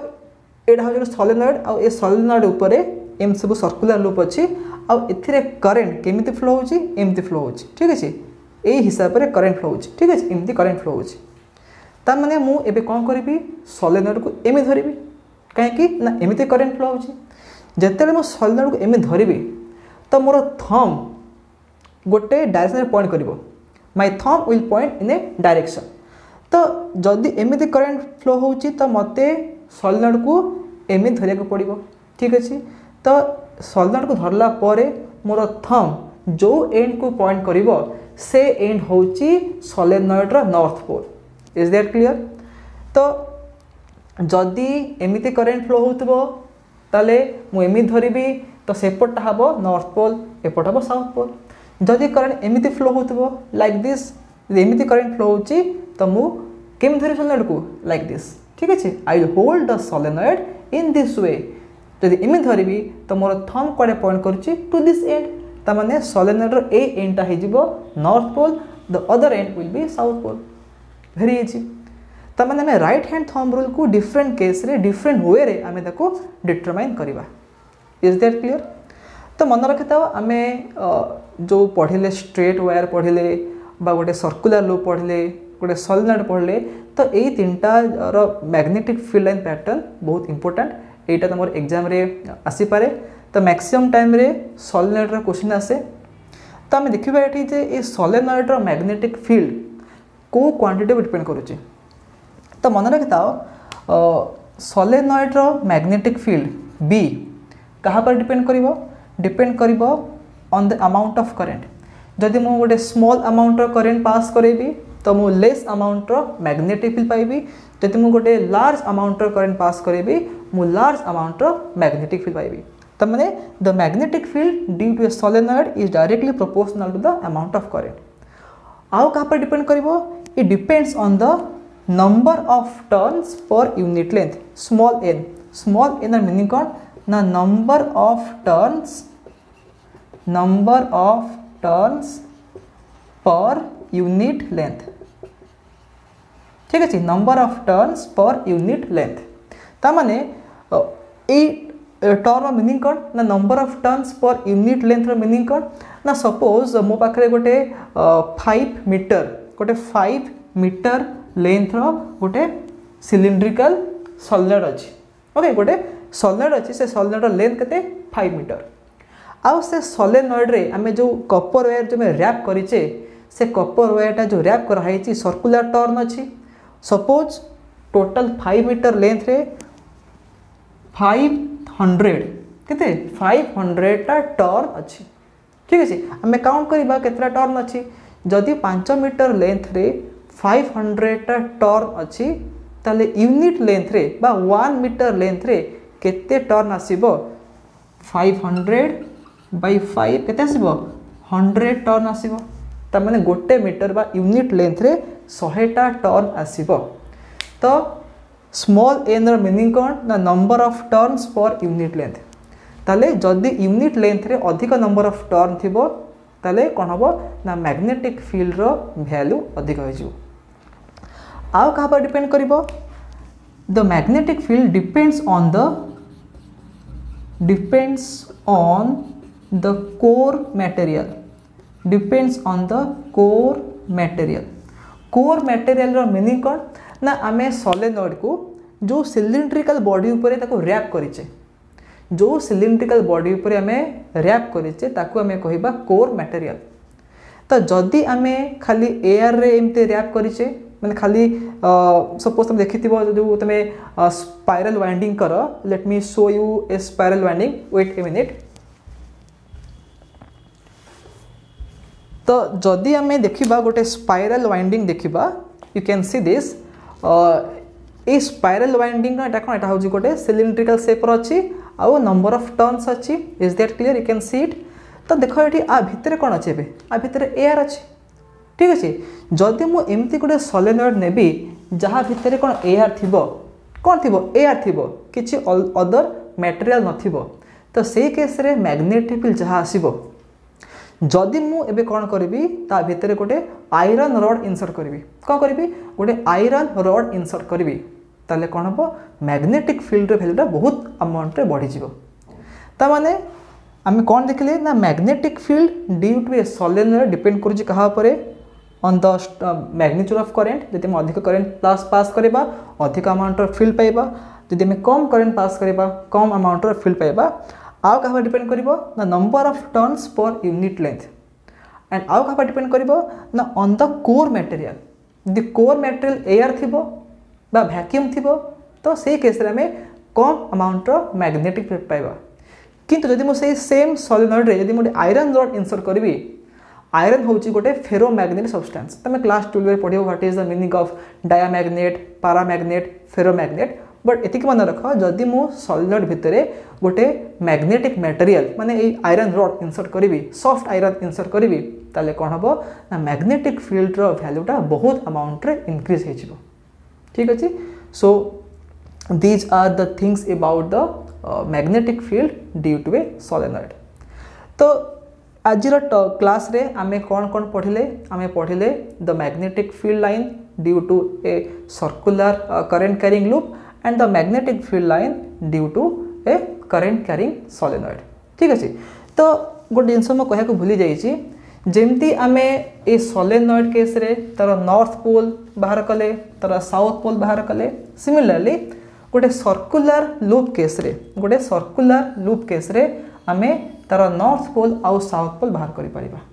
एडा हो सोलेनॉइड आ ए सोलेनॉइड ऊपर एम सब सर्कुलर लूप अच्छी आ एथिरे करंट केमिति फ्लो होची एमती फ्लो होची. ठीक अछि. ए हिसाब रे करंट फ्लो होची. ठीक अछि. एमती करंट फ्लो होची. ता माने मु एबे कोन करिबी सोलेनॉइड को एमे धरिबी काहे कि ना एमिति करंट फ्लो होची. जेतेले मु सोलेनॉइड को एमे धरिबी तो मोर थंब गोटे डायरेक्शन रे पॉइंट करिवो. My thumb will point in a direction. तो जदि एमिति करंट फ्लो होची तो मते सोलेनॉइड को एमे धरिया को पड़िबो. ठीक अछि. तो सोलेनॉइड को धरला परे मोर थंब जो एंड को पॉइंट करिवो से एंड होची सोलेनॉइड रो north pole. Is that clear. तो जदि एमिति करंट फ्लो होतबो ताले मु एमि धरिबी तो सेपटटा हबो नॉर्थ पोल एपट हबो साउथ पोल. जदि करंट एमिति फ्लो होतबो लाइक दिस एमिति करंट फ्लो होची तो मु केम धरि सोलेनॉइड को लाइक दिस. ठीक अछि. I will hold the solenoid in this way. जदि एमि धरिबी तो मोर थंब कोडे पॉइंट करूची टू दिस एंड. ता माने सोलेनॉइड रो ए एंडटा हे जिवो north pole the other end will be south pole. Very easy. ता माने हमें राइट हैंड थंब रूल को डिफरेंट केस रे डिफरेंट वे रे आमे ताको डिटरमाइन करिबा. Is that clear. तो मन रखिता आमे जो पढ़िले स्ट्रेट वायर पढ़िले बा गोटे सर्कुलर लूप पढ़िले गोटे सोलेनॉइड पढ़िले तो एई तीनटा रो मैग्नेटिक फील्ड लाइन पैटर्न बहुत इंपोर्टेंट. एटा तमर एग्जाम रे आसी पारे. तो मैक्सिमम टाइम रे सोलेनॉइड रो क्वेश्चन आसे. तो आमे देखिबा एठी जे ए सोलेनॉइड रो मैग्नेटिक फील्ड को क्वांटिटी डिपेंड करूची. तो मन रखिता सोलेनॉइड रो मैग्नेटिक फील्ड बी कहा पर डिपेंड करिवो डिपेंड करिवो on the amount of current. जदि मु गोटे स्मॉल अमाउंट रो करंट पास करेबी तो मु लेस अमाउंट रो मैग्नेटिक फील्ड पाइबी. जदि मु गोटे लार्ज अमाउंट रो करंट पास करेबी मु लार्ज अमाउंट रो मैग्नेटिक फील्ड पाइबी. तो माने the magnetic field due to a solenoid is directly proportional to the amount of current. आउ कहाँ पर डिपेंड करिवो, it depends on the number of turns per unit length small n. Small n meaning कौन ना number of turns per unit length. ठीक है, number of turns per unit length तामाने term meaning कौन ना number of turns per unit length meaning कौन ना suppose मो पाखे गोटे 5 मीटर गोटे 5 मीटर लेंथ गोटे सिलिंड्रिकल सॉलिड अच्छी। ओके, गोटे सॉलिड अच्छी, से सॉलिड लेंथ केते 5 मीटर। आउ से सोलेनॉइड रे आमे जो कॉपर वायर जो रैप करिचे से कॉपर वायरटा जो रैप कराई सर्कुलर टर्न अच्छी। सपोज टोटल 5 मीटर लेंथ रे 500 केते 500 टा टर्न अच्छी। ठीक है, आमे काउंट करबा केतरा टर्न अच्छी। जदि 5 मीटर लेंथ रे 500 टा टर्न अच्छी ताले यूनिट लेंथ रे बा 1 मीटर लेंथ रे केते टर्न आसीबो 500 by 5 केते आसीबो 100 टर्न आसीबो। ता माने गोटे मीटर बा यूनिट लेंथ रे 100 टा टर्न आसीबो। तो स्मॉल एन र मीनिंग कोन ना number of turns per unit length. ताले जदि यूनिट लेंथ रे अधिक नंबर ऑफ टर्न थिबो ताले कोन हबो ना मैग्नेटिक फील्ड रो वैल्यू अधिक हो जिवो। आउ कहा पर डिपेंड करिवो, the magnetic field depends on the core material, depends on the core material। core material row meaning कौन ना आमे सोलेनॉइड को जो सिलिंड्रिकल बॉडी ऊपर ताको रैप करिचे, जो सिलिंड्रिकल बॉडी ऊपर आमे रैप करिचे ताको आमे कहिबा कोर मटेरियल। तो जदि आमे खाली एयर रे एमते रैप करिचे माने खाली सपोज तुम देखिथिबो जो तमे स्पाइरल वाइंडिंग करो, let me show you a spiral winding, wait a minute. तो जदि आमे देखिबा गोटे स्पाइरल वाइंडिंग देखिबा, you can see this a spiral winding ना कोन एटा होजी गोटे सिलिंड्रिकल शेप रो अछि आ नंबर ऑफ टर्न्स अछि। Is that clear? You can see it. तो देखो एठी आ भितरे कोन अछि, बे आ भितरे एयर अछि। ठीक अछि, जदि मु एमती गोटे सोलेनॉइड नेबी जहा भितरे कोन एयर थिबो, कोन थिबो एयर थिबो, किछि अदर मटेरियल नथिबो, तो सेही केस रे मैग्नेटिक फील्ड जहा आसीबो। जदि मु एबे कोन करबी ता भितरे गोटे आयरन रड इंसर्ट करबी, कोन करबी गोटे आयरन रड इंसर्ट करबी, ताले कोन हबो मैग्नेटिक फील्ड रे वैल्यूटा बहुत अमाउंट रे बढ़ी जिवो। ता माने आमे कोन देखले ना magnetic field due to a solenoid depend करूची कहा परे on the magnitude of current. जदि हम अधिक करंट पास करबा अधिक अमाउंट रो फील्ड पाइबा, जदि हम कम करंट पास करबा कम अमाउंट रो फील्ड पाइबा। आउ कहा डिपेंड करिवो ना number of turns per unit length. And आउ कहा डिपेंड करिवो ना on the core material. The core material air थिबो बा वैक्यूम थिबो तो सेही केस रे हमें कम अमाउंट रो मैग्नेटिक फील्ड पाइबा। किंतु जदि मो सेही सेम सोलेनॉइड रे जदि मो आयरन रड इंसर्ट करबी, आयरन होची गोटे फेरोमैग्नेटिक सब्सटेंस। तमे क्लास 12 रे पढियो what is the meaning of diamagnet, paramagnet, ferromagnet. But एतिक मन रख, जदि मु सोलेनॉइड भितरे गोटे मैग्नेटिक मटेरियल माने ए आयरन रड इंसर्ट करिवि, सॉफ्ट आयरन इंसर्ट करिवि, ताले कोन हबो ना मैग्नेटिक फील्ड रो वैल्यूटा बहुत अमाउंट रे इंक्रीज हे जिवो। ठीक अछि, so these are the things about the magnetic field due to a solenoid. तो आजिर क्लास रे आमे कोन कोन पढ़िले, आमे पढ़िले the magnetic field line due to a circular current carrying loop and the magnetic field line due to a current carrying solenoid। ठीक अछि, तो गोटे जिनस मो कहया को भूली जाईची, जेमती आमे ए सोलेनॉइड केस रे तार नॉर्थ पोल बाहर कले, तार साउथ पोल बाहर कले, सिमिलरली गोटे सर्कुलर लूप केस रे, गोटे सर्कुलर लूप केस रे आमे तार नॉर्थ पोल आउ साउथ पोल बाहर करि परिबा।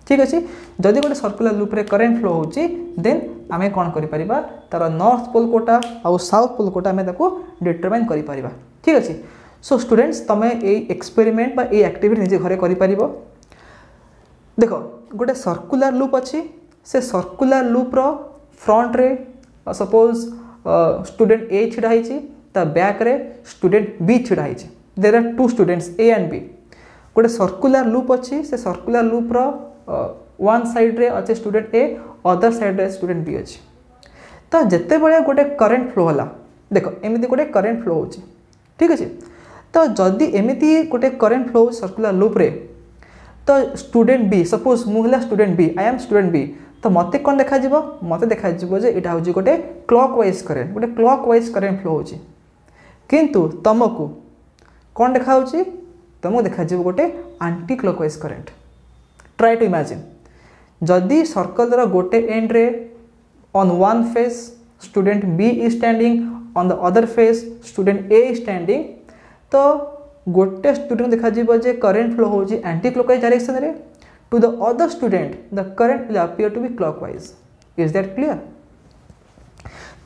ठीक अछि, जदि गोटे सर्कुलर लूप रे करंट फ्लो होची देन आमे कोन करि परिबा तार नॉर्थ पोल कोटा आउ साउथ पोल कोटा आमे ताको डिटरमाइन करि परिबा। ठीक अछि, सो स्टूडेंट्स तमे ए एक्सपेरिमेंट बा ए एक्टिविटी निजे घरे करि परिबो। देखो गोटे सर्कुलर लूप अछि, से सर्कुलर लूप रो फ्रंट रे सपोज स्टूडेंट ए छिडा हिची, ता बैक रे स्टूडेंट बी छिडा हिची। There are two students A and B गोटे सर्कुलर लूप अच्छी से सर्कुलर लूप रो वन साइड रे अच्छे स्टूडेंट ए अदर साइड रे स्टूडेंट बी अच्छी तो जिते बड़े गोटे करेन्ट फ्लो है देख एमती गोटे करेन्ट फ्लो हो ठीक अच्छे तो जदि एमती गोटे करेन्ट फ्लो सर्कुलर लूप रे तो स्टूडेंट बी सपोज मुझे student B I am student B तो मत कौन देखा मत देखा यहाँ हूँ गोटे क्लॉक वाइज करेन्ट गोटे क्लॉक वाइज करेन्ट फ्लो हो किंतु तुमको कौन देखा तुमको देखा गोटे aunty clock wise current try to imagine जदि सर्कल गोटे एंड रे on one face student B is standing on the other face student A is standing तो गोटे स्टूडेंट देखा जे करेन्ट फ्लो हो एंटी क्लॉकवाइज डायरेक्शन रे to the other student the current will appear to be clockwise is that clear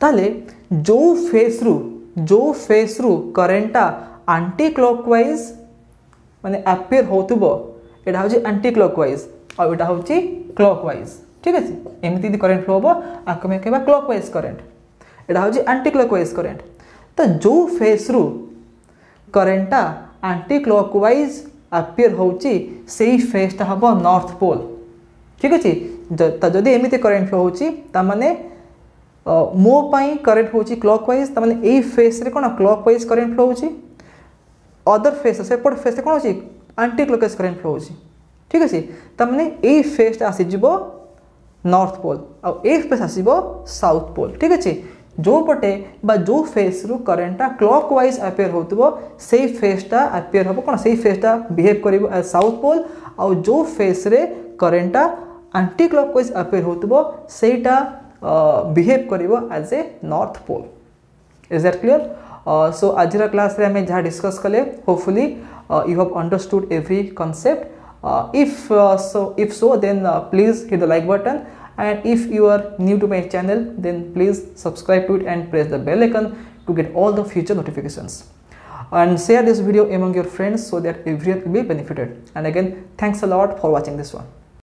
ताले जो face रु करेन्टा anticlockwise माने अपीयर होतुबो एटा होची एंटी क्लॉकवाइज और एटा होची क्लॉकवाइज ठीक है एमती करेन्ट फ्लो हम आको में कहबा क्लॉकवाइज करेन्ट एटा होची एंटी क्लॉकवाइज करेन्ट तो जो फेस रु करेन्टा एंटी क्लॉकवाइज अपीयर होची सेही फेसटा हम नॉर्थ पोल ठीक अच्छे जदि एमती करेन्ट फ्लो होची ता माने मो पाई करेन्ट होची क्लॉकवाइज ता माने एई फेस रे कोन क्लॉकवाइज करेन्ट फ्लो होची अदर फेस सेपट फेस कौन होची एंटी क्लॉकवाइज करेन्ट फ्लो होची ठीक अच्छे तमाने ए फेस आसीजिवो नॉर्थ पोल आ ए फेस आसीबो साउथ पोल ठीक अच्छे जो पटे बा जो फेस रु करेन्टा क्लॉकवाइज अपीयर होतबो सेही फेसटा अपीयर होबो कोन सेही फेसटा बिहेव करिवो एज साउथ पोल आ जो फेस रे करेन्टा एंटी क्लॉकवाइज अपीयर होतबो सेहीटा बिहेव करिवो as a north pole is that clear so आज क्लास रे हमें जहाँ डिस्कस कले hopefully you have understood every concept if so then please hit the like button and if you are new to my channel then please subscribe to it and press the bell icon to get all the future notifications and share this video among your friends so that everyone will be benefited and again thanks a lot for watching this one.